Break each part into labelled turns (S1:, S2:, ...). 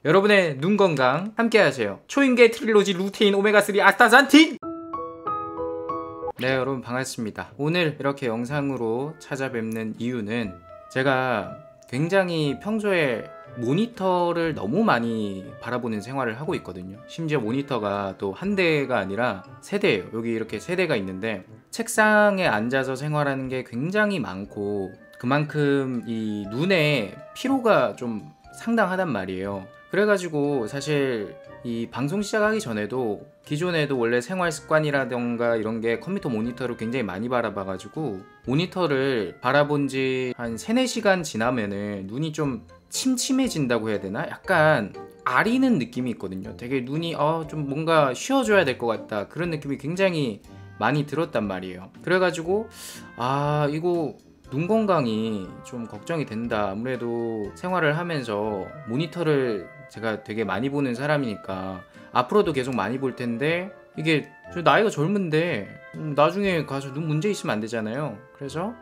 S1: 여러분의 눈 건강 함께 하세요. 초인계 트릴로지 루테인 오메가3 아스타잔틴! 네, 여러분 반갑습니다. 오늘 이렇게 영상으로 찾아뵙는 이유는 제가 굉장히 평소에 모니터를 너무 많이 바라보는 생활을 하고 있거든요. 심지어 모니터가 또 한 대가 아니라 세 대예요. 여기 이렇게 세 대가 있는데 책상에 앉아서 생활하는 게 굉장히 많고 그만큼 이 눈에 피로가 좀 상당하단 말이에요. 그래가지고 사실 이 방송 시작하기 전에도 기존에도 원래 생활 습관이라던가 이런 게 컴퓨터 모니터를 굉장히 많이 바라봐가지고 모니터를 바라본 지 한 3-4시간 지나면은 눈이 좀 침침해진다고 해야 되나? 약간 아리는 느낌이 있거든요. 되게 눈이 좀 뭔가 쉬어줘야 될 것 같다, 그런 느낌이 굉장히 많이 들었단 말이에요. 그래가지고 이거 눈 건강이 좀 걱정이 된다. 아무래도 생활을 하면서 모니터를 제가 되게 많이 보는 사람이니까 앞으로도 계속 많이 볼 텐데 이게 저 나이가 젊은데 나중에 가서 눈 문제 있으면 안 되잖아요. 그래서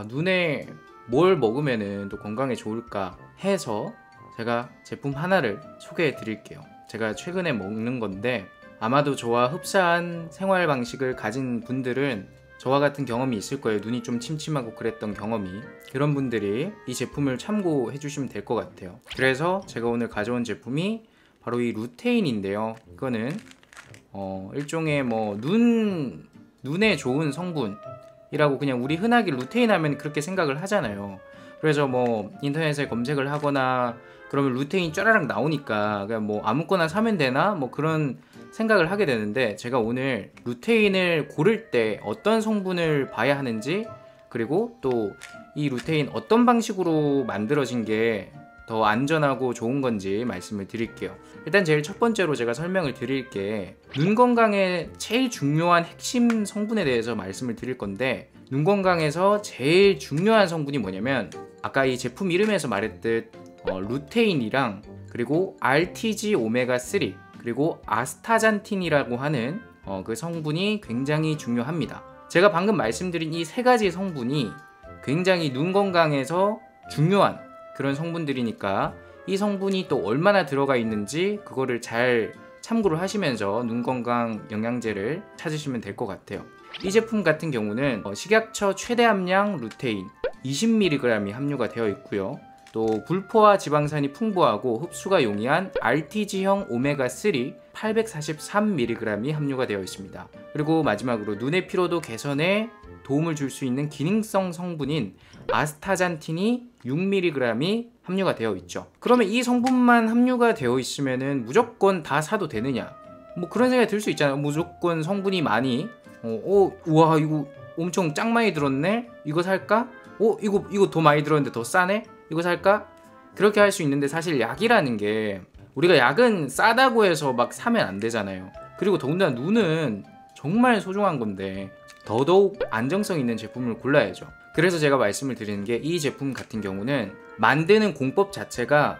S1: 눈에 뭘 먹으면은 또 건강에 좋을까 해서 제가 제품 하나를 소개해 드릴게요. 제가 최근에 먹는 건데 아마도 저와 흡사한 생활 방식을 가진 분들은 저와 같은 경험이 있을 거예요. 눈이 좀 침침하고 그랬던 경험이. 그런 분들이 이 제품을 참고해 주시면 될 것 같아요. 그래서 제가 오늘 가져온 제품이 바로 이 루테인인데요. 이거는 일종의 눈에 좋은 성분이라고 그냥 우리 흔하게 루테인 하면 그렇게 생각을 하잖아요. 그래서 인터넷에 검색을 하거나 그러면 루테인 쫘라락 나오니까 그냥 아무거나 사면 되나 그런 생각을 하게 되는데, 제가 오늘 루테인을 고를 때 어떤 성분을 봐야 하는지, 그리고 또 이 루테인 어떤 방식으로 만들어진 게 더 안전하고 좋은 건지 말씀을 드릴게요. 일단 제일 첫 번째로 제가 설명을 드릴 게 눈 건강에 제일 중요한 핵심 성분에 대해서 말씀을 드릴 건데, 눈 건강에서 제일 중요한 성분이 뭐냐면 아까 이 제품 이름에서 말했듯 루테인이랑 그리고 RTG 오메가3 그리고 아스타잔틴이라고 하는 그 성분이 굉장히 중요합니다. 제가 방금 말씀드린 이 세 가지 성분이 굉장히 눈 건강에서 중요한 그런 성분들이니까 이 성분이 또 얼마나 들어가 있는지 그거를 잘 참고를 하시면서 눈 건강 영양제를 찾으시면 될 것 같아요. 이 제품 같은 경우는 식약처 최대 함량 루테인 20mg이 함유가 되어 있고요. 또 불포화 지방산이 풍부하고 흡수가 용이한 RTG형 오메가3 843mg이 함유가 되어 있습니다. 그리고 마지막으로 눈의 피로도 개선에 도움을 줄 수 있는 기능성 성분인 아스타잔틴이 6mg이 함유가 되어 있죠. 그러면 이 성분만 함유가 되어 있으면은 무조건 다 사도 되느냐? 그런 생각이 들 수 있잖아요. 무조건 성분이 많이 우와 이거 엄청 짱 많이 들었네? 이거 살까? 이거 더 많이 들었는데 더 싸네? 이거 살까? 그렇게 할 수 있는데 사실 약이라는 게 우리가 약은 싸다고 해서 막 사면 안 되잖아요. 그리고 더군다나 눈은 정말 소중한 건데 더더욱 안정성 있는 제품을 골라야죠. 그래서 제가 말씀을 드리는 게 이 제품 같은 경우는 만드는 공법 자체가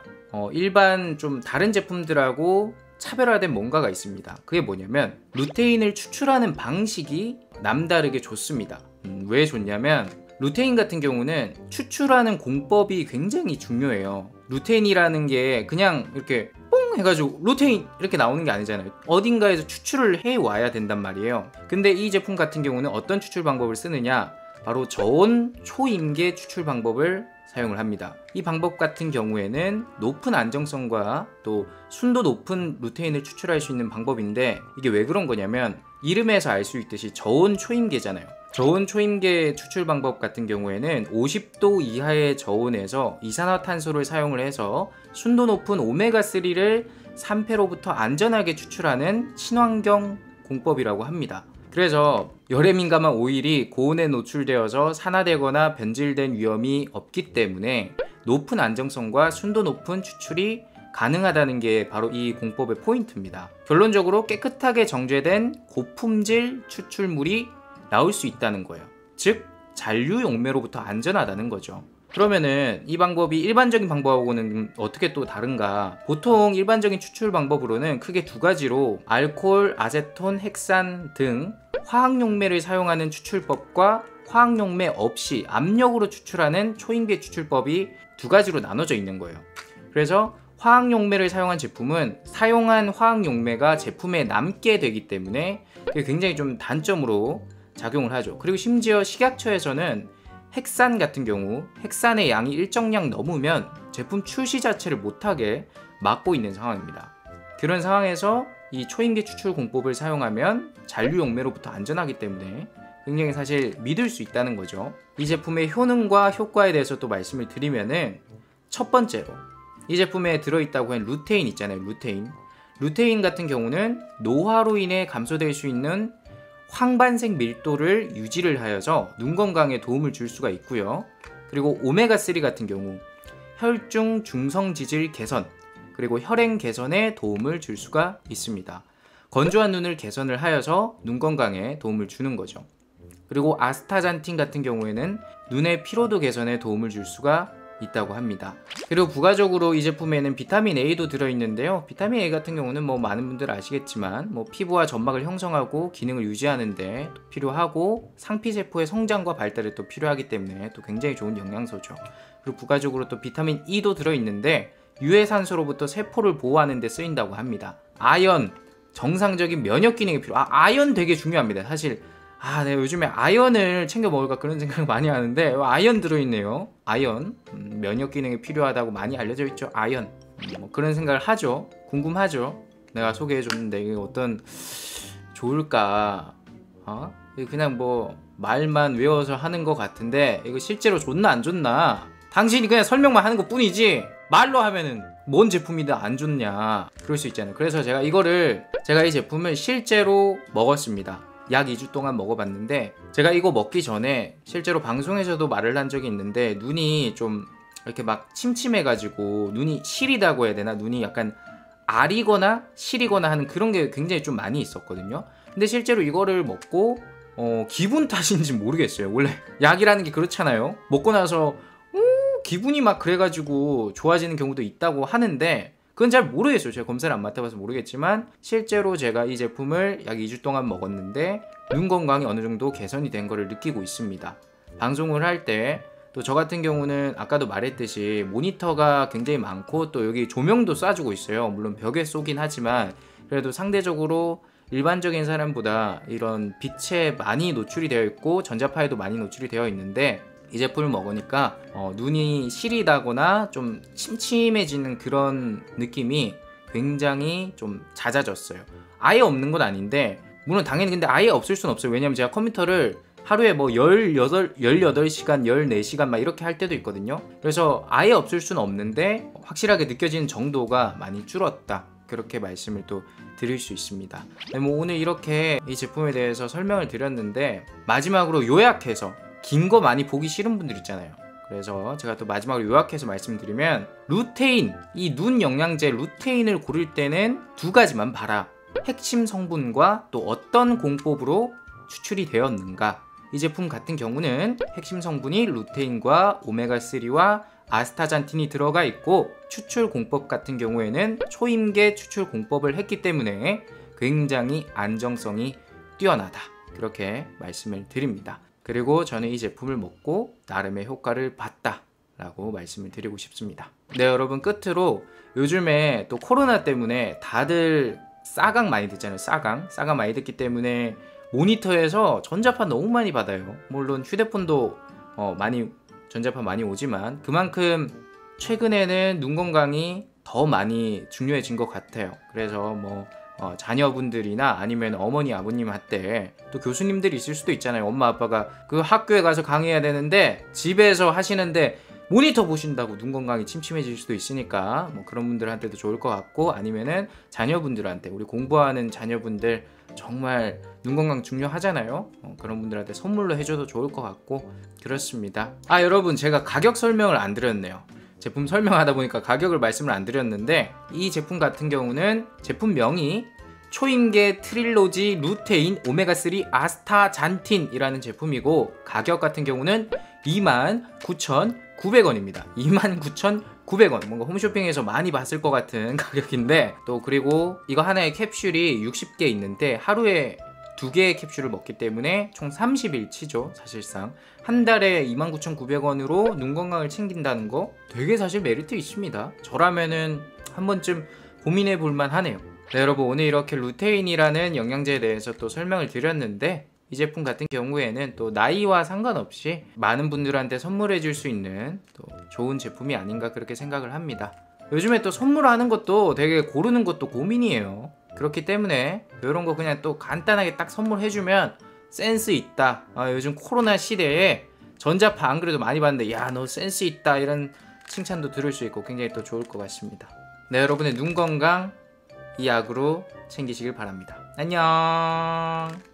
S1: 일반 좀 다른 제품들하고 차별화된 뭔가가 있습니다. 그게 뭐냐면 루테인을 추출하는 방식이 남다르게 좋습니다. 왜 좋냐면 루테인 같은 경우는 추출하는 공법이 굉장히 중요해요. 루테인이라는 게 그냥 이렇게 뽕 해가지고 루테인 이렇게 나오는 게 아니잖아요. 어딘가에서 추출을 해와야 된단 말이에요. 근데 이 제품 같은 경우는 어떤 추출 방법을 쓰느냐, 바로 저온 초임계 추출 방법을 사용을 합니다. 이 방법 같은 경우에는 높은 안정성과 또 순도 높은 루테인을 추출할 수 있는 방법인데, 이게 왜 그런 거냐면 이름에서 알 수 있듯이 저온 초임계잖아요. 저온 초임계 추출 방법 같은 경우에는 50도 이하의 저온에서 이산화탄소를 사용을 해서 순도 높은 오메가3를 산패로부터 안전하게 추출하는 친환경 공법이라고 합니다. 그래서 열에 민감한 오일이 고온에 노출되어서 산화되거나 변질된 위험이 없기 때문에 높은 안정성과 순도 높은 추출이 가능하다는 게 바로 이 공법의 포인트입니다. 결론적으로 깨끗하게 정제된 고품질 추출물이 나올 수 있다는 거예요. 즉 잔류 용매로부터 안전하다는 거죠. 그러면은 이 방법이 일반적인 방법하고는 어떻게 또 다른가? 보통 일반적인 추출 방법으로는 크게 두 가지로 알코올, 아세톤, 헥산 등 화학용매를 사용하는 추출법과 화학용매 없이 압력으로 추출하는 초임계 추출법이 두 가지로 나눠져 있는 거예요. 그래서 화학용매를 사용한 제품은 사용한 화학용매가 제품에 남게 되기 때문에 그게 굉장히 좀 단점으로 작용을 하죠. 그리고 심지어 식약처에서는 핵산 같은 경우 핵산의 양이 일정량 넘으면 제품 출시 자체를 못하게 막고 있는 상황입니다. 그런 상황에서 이 초임계 추출 공법을 사용하면 잔류용매로부터 안전하기 때문에 굉장히 사실 믿을 수 있다는 거죠. 이 제품의 효능과 효과에 대해서 또 말씀을 드리면은, 첫 번째로 이 제품에 들어있다고 한 루테인 있잖아요. 루테인 같은 경우는 노화로 인해 감소될 수 있는 황반색 밀도를 유지를 하여서 눈 건강에 도움을 줄 수가 있고요. 그리고 오메가3 같은 경우 혈중 중성지질 개선, 그리고 혈행 개선에 도움을 줄 수가 있습니다. 건조한 눈을 개선을 하여서 눈 건강에 도움을 주는 거죠. 그리고 아스타잔틴 같은 경우에는 눈의 피로도 개선에 도움을 줄 수가 있다고 합니다. 그리고 부가적으로 이 제품에는 비타민 A도 들어있는데요. 비타민 A 같은 경우는 뭐 많은 분들 아시겠지만 피부와 점막을 형성하고 기능을 유지하는데 필요하고 상피세포의 성장과 발달에 또 필요하기 때문에 또 굉장히 좋은 영양소죠. 그리고 부가적으로 또 비타민 E도 들어있는데 유해산소로부터 세포를 보호하는 데 쓰인다고 합니다. 아연, 정상적인 면역 기능이 아연 되게 중요합니다. 사실 내가 요즘에 아연을 챙겨 먹을까 그런 생각 많이 하는데 아연 들어있네요. 아연, 면역 기능이 필요하다고 많이 알려져 있죠. 아연, 뭐 그런 생각을 하죠. 궁금하죠. 내가 소개해줬는데 이게 어떤 좋을까? 그냥 뭐 말만 외워서 하는 것 같은데 이거 실제로 좋나 안 좋나? 당신이 그냥 설명만 하는 것 뿐이지 말로 하면은 뭔 제품이든 안 좋냐 그럴 수 있잖아요. 그래서 제가 이 제품을 실제로 먹었습니다. 약 2주 동안 먹어봤는데, 제가 이거 먹기 전에 실제로 방송에서도 말을 한 적이 있는데 눈이 좀 이렇게 막 침침해가지고 눈이 시리다고 해야 되나? 눈이 약간 아리거나 시리거나 하는 그런 게 굉장히 좀 많이 있었거든요. 근데 실제로 이거를 먹고 기분 탓인지 모르겠어요. 원래 약이라는 게 그렇잖아요. 먹고 나서 기분이 막 그래가지고 좋아지는 경우도 있다고 하는데 그건 잘 모르겠어요. 제가 검사를 안 맡아봐서 모르겠지만 실제로 제가 이 제품을 약 2주 동안 먹었는데 눈 건강이 어느 정도 개선이 된 거를 느끼고 있습니다. 방송을 할 때 또 저 같은 경우는 아까도 말했듯이 모니터가 굉장히 많고 또 여기 조명도 쏴주고 있어요. 물론 벽에 쏘긴 하지만 그래도 상대적으로 일반적인 사람보다 이런 빛에 많이 노출이 되어 있고 전자파에도 많이 노출이 되어 있는데 이 제품을 먹으니까 눈이 시리다거나 좀 침침해지는 그런 느낌이 굉장히 좀 잦아졌어요. 아예 없는 건 아닌데 물론 당연히 근데 아예 없을 순 없어요. 왜냐면 제가 컴퓨터를 하루에 뭐 18시간, 14시간 막 이렇게 할 때도 있거든요. 그래서 아예 없을 수는 없는데 확실하게 느껴지는 정도가 많이 줄었다. 그렇게 말씀을 또 드릴 수 있습니다. 뭐 오늘 이렇게 이 제품에 대해서 설명을 드렸는데 마지막으로 요약해서 긴 거 많이 보기 싫은 분들 있잖아요. 그래서 제가 또 마지막으로 요약해서 말씀드리면 루테인, 이 눈 영양제 루테인을 고를 때는 두 가지만 봐라. 핵심 성분과 또 어떤 공법으로 추출이 되었는가. 이 제품 같은 경우는 핵심 성분이 루테인과 오메가3와 아스타잔틴이 들어가 있고 추출 공법 같은 경우에는 초임계 추출 공법을 했기 때문에 굉장히 안정성이 뛰어나다. 그렇게 말씀을 드립니다. 그리고 저는 이 제품을 먹고 나름의 효과를 봤다 라고 말씀을 드리고 싶습니다. 네, 여러분 끝으로 요즘에 또 코로나 때문에 다들 싸강 많이 듣잖아요. 싸강 많이 듣기 때문에 모니터에서 전자파 너무 많이 받아요. 물론 휴대폰도 많이 전자파 많이 오지만 그만큼 최근에는 눈 건강이 더 많이 중요해진 것 같아요. 그래서 뭐 자녀분들이나 아니면 어머니 아버님한테 또 교수님들이 있을 수도 있잖아요. 엄마 아빠가 그 학교에 가서 강의해야 되는데 집에서 하시는데 모니터 보신다고 눈 건강이 침침해질 수도 있으니까 뭐 그런 분들한테도 좋을 것 같고, 아니면은 자녀분들한테, 우리 공부하는 자녀분들 정말 눈 건강 중요하잖아요. 그런 분들한테 선물로 해줘도 좋을 것 같고 그렇습니다. 여러분 제가 가격 설명을 안 드렸네요. 제품 설명하다 보니까 가격을 말씀을 안 드렸는데 이 제품 같은 경우는 제품명이 초임계 트릴로지 루테인 오메가3 아스타잔틴이라는 제품이고 가격 같은 경우는 29,900원입니다. 29,900원. 뭔가 홈쇼핑에서 많이 봤을 것 같은 가격인데 또 그리고 이거 하나의 캡슐이 60개 있는데 하루에 2개의 캡슐을 먹기 때문에 총 30일치죠. 사실상 한 달에 29,900원으로 눈 건강을 챙긴다는 거 되게 사실 메리트 있습니다. 저라면은 한 번쯤 고민해 볼만 하네요. 네, 여러분 오늘 이렇게 루테인이라는 영양제에 대해서 또 설명을 드렸는데, 이 제품 같은 경우에는 또 나이와 상관없이 많은 분들한테 선물해 줄 수 있는 또 좋은 제품이 아닌가 그렇게 생각을 합니다. 요즘에 또 선물하는 것도 되게 고르는 것도 고민이에요. 그렇기 때문에 이런 거 그냥 또 간단하게 딱 선물해주면 센스 있다. 요즘 코로나 시대에 전자파 안 그래도 많이 봤는데 야 너 센스 있다 이런 칭찬도 들을 수 있고 굉장히 또 좋을 것 같습니다. 네, 여러분의 눈 건강 이 약으로 챙기시길 바랍니다. 안녕.